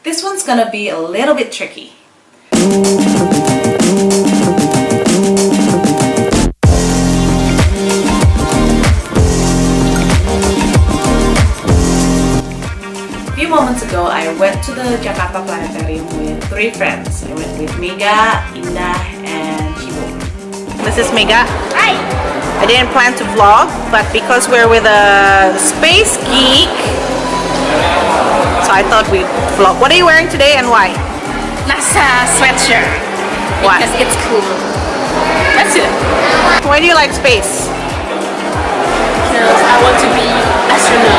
This one's gonna be a little bit tricky. A few moments ago, I went to the Jakarta Planetarium with 3 friends. I went with Mega, Indah, and Shibu. This is Mega. Hi! I didn't plan to vlog, but because we're with a space geek, so I thought we'd vlog. What are you wearing today and why? NASA sweatshirt. Why? Because it's cool. That's it. Why do you like space? Because I want to be astronaut.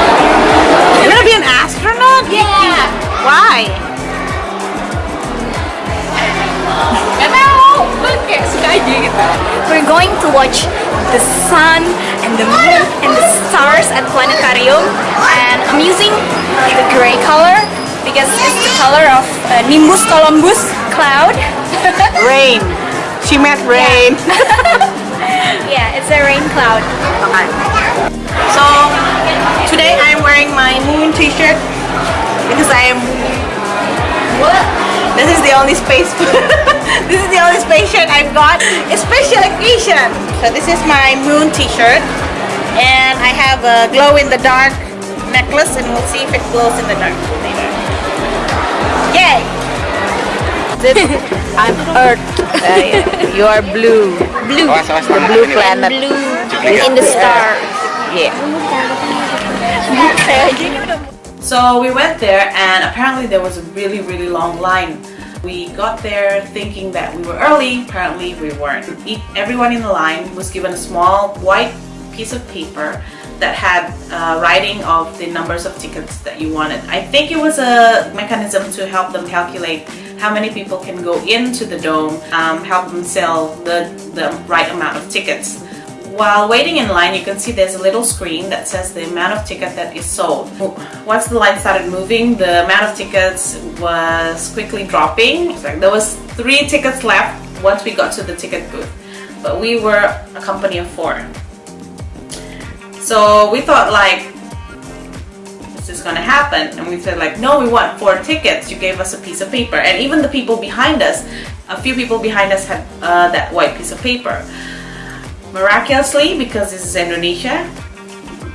You want to be an astronaut? Yeah! Why? Gak tau, gue kayak suka aja gitu. We're going to watch the sun and the moon and the stars at planetarium, and I'm using the gray color because it's the color of Nimbus Columbus cloud. Rain. She meant rain. Yeah, it's a rain cloud. Okay. So today I'm wearing my moon t-shirt because I am. What? This is the only space. This is the only space shirt I've got. It's special occasion. So this is my moon t-shirt, and I have a glow-in-the-dark necklace, and we'll see if it glows in the dark later. Yay! I'm Earth. You are blue. Blue. The blue planet. Blue in the star. Yeah. So we went there, and apparently there was a really long line. We got there thinking that we were early. Apparently we weren't. Everyone in the line was given a small white piece of paper that had writing of the numbers of tickets that you wanted. I think it was a mechanism to help them calculate how many people can go into the dome, help them sell the right amount of tickets. While waiting in line, you can see there's a little screen that says the amount of ticket that is sold. Once the line started moving, the amount of tickets was quickly dropping. There was 3 tickets left once we got to the ticket booth, but we were a company of 4. So we thought like, is this gonna happen? And we said like, no, we want 4 tickets. You gave us a piece of paper. And even the people behind us, a few people behind us had that white piece of paper. Miraculously, because this is Indonesia,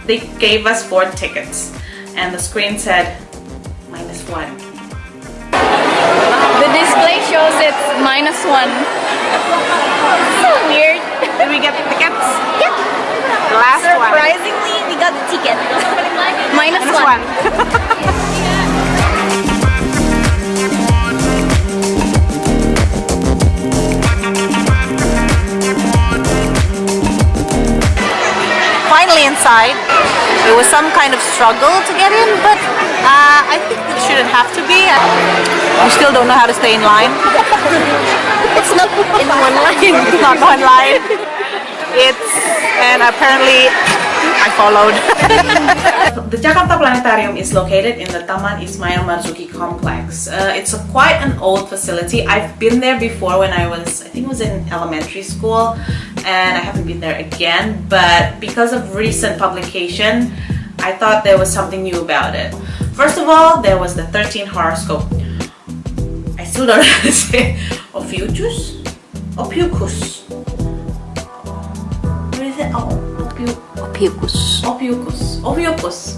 they gave us 4 tickets. And the screen said, -1. The display shows it's -1. So weird. Did we get the tickets? Yeah. The last one. Surprisingly, we got the ticket. -1. Finally inside, there was some kind of struggle to get in, but I think it shouldn't have to be. We still don't know how to stay in line. It's not in one line. It's not one line. And apparently I followed. The Jakarta Planetarium is located in the Taman Ismail Marzuki complex. It's quite an old facility. I've been there before when I think it was in elementary school, and I haven't been there again, but because of recent publication, I thought there was something new about it. First of all, there was the 13 horoscope. I still don't know how to say Ophiuchus? Ophiuchus. What is it? Ophiuchus.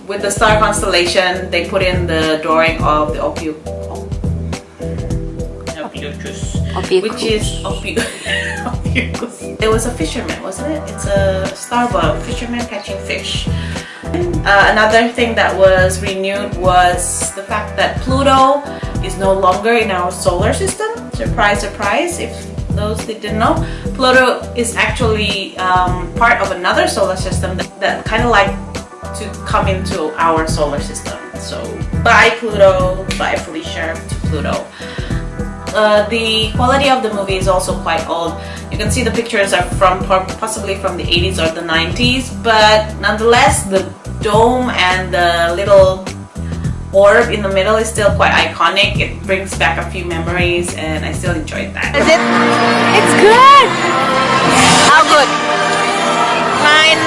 With the star constellation, they put in the drawing of the Ophiuchus. Which is Ophiuchus. There was a fisherman, wasn't it? It's a starboat, fisherman catching fish. Another thing that was renewed was the fact that Pluto is no longer in our solar system. Surprise, surprise, if those that didn't know. Pluto is actually part of another solar system that kind of like to come into our solar system. So bye Pluto, bye Felicia to Pluto. The quality of the movie is also quite old. You can see the pictures are from possibly from the 80s or the 90s, but nonetheless the dome and the little orb in the middle is still quite iconic. It brings back a few memories, and I still enjoyed that. Is it? It's good. How good? 9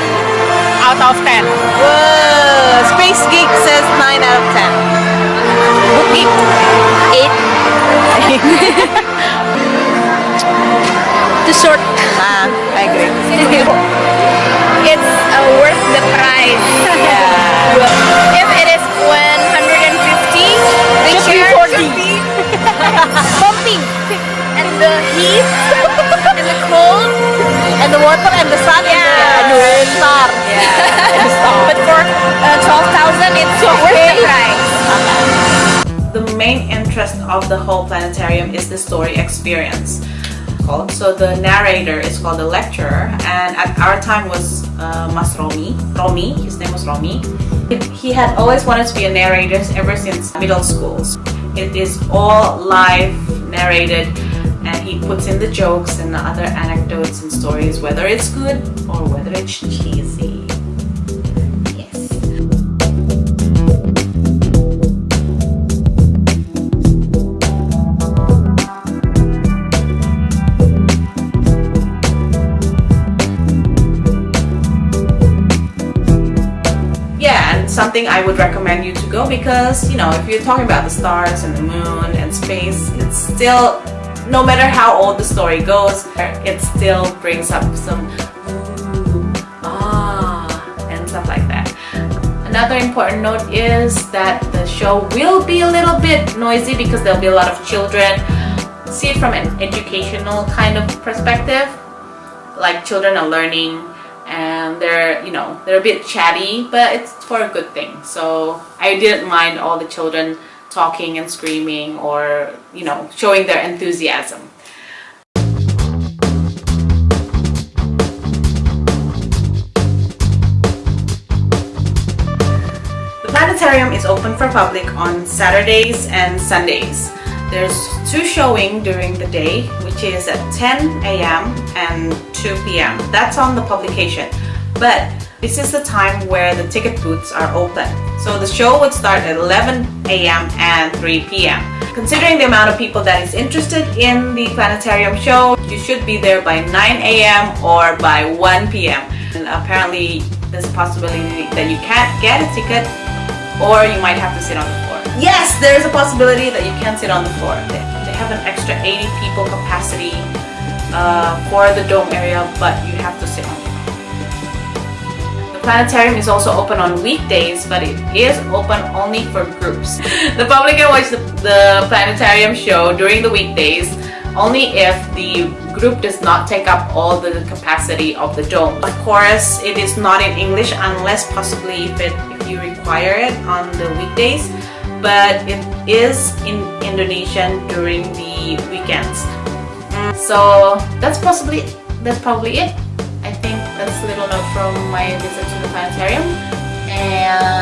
out of 10. Whoa! Space Geek says 9 out of 10. Booking 12,000, it's worth the price. The main interest of the whole planetarium is the story experience. So the narrator is called the lecturer, and at our time was Mas Romi, his name was Romi. He had always wanted to be a narrator ever since middle schools. It is all live narrated, and he puts in the jokes and the other anecdotes and stories, whether it's good or whether it's cheesy. Something I would recommend you to go, because you know, if you're talking about the stars and the moon and space, it's still, no matter how old the story goes, it still brings up some and stuff like that. Another important note is that the show will be a little bit noisy because there'll be a lot of children. See it from an educational kind of perspective, like children are learning and they're a bit chatty, but it's for a good thing. So I didn't mind all the children talking and screaming or showing their enthusiasm. The planetarium is open for public on Saturdays and Sundays. There's 2 showing during the day, which is at 10 a.m. and 2 p.m. That's on the publication. But this is the time where the ticket booths are open. So the show would start at 11 a.m. and 3 p.m. Considering the amount of people that is interested in the planetarium show, you should be there by 9 a.m. or by 1 p.m. And apparently there's a possibility that you can't get a ticket, or you might have to sit on the floor. Yes, there's a possibility that you can sit on the floor. They have an extra 80 people capacity for the dome area, but you have to sit on the floor. The planetarium is also open on weekdays, but it is open only for groups. The public can watch the planetarium show during the weekdays only if the group does not take up all the capacity of the dome. Of course, it is not in English unless possibly if you require it on the weekdays, but it is in Indonesian during the weekends. So that's probably it. I think that's a little note from my visit to the planetarium, and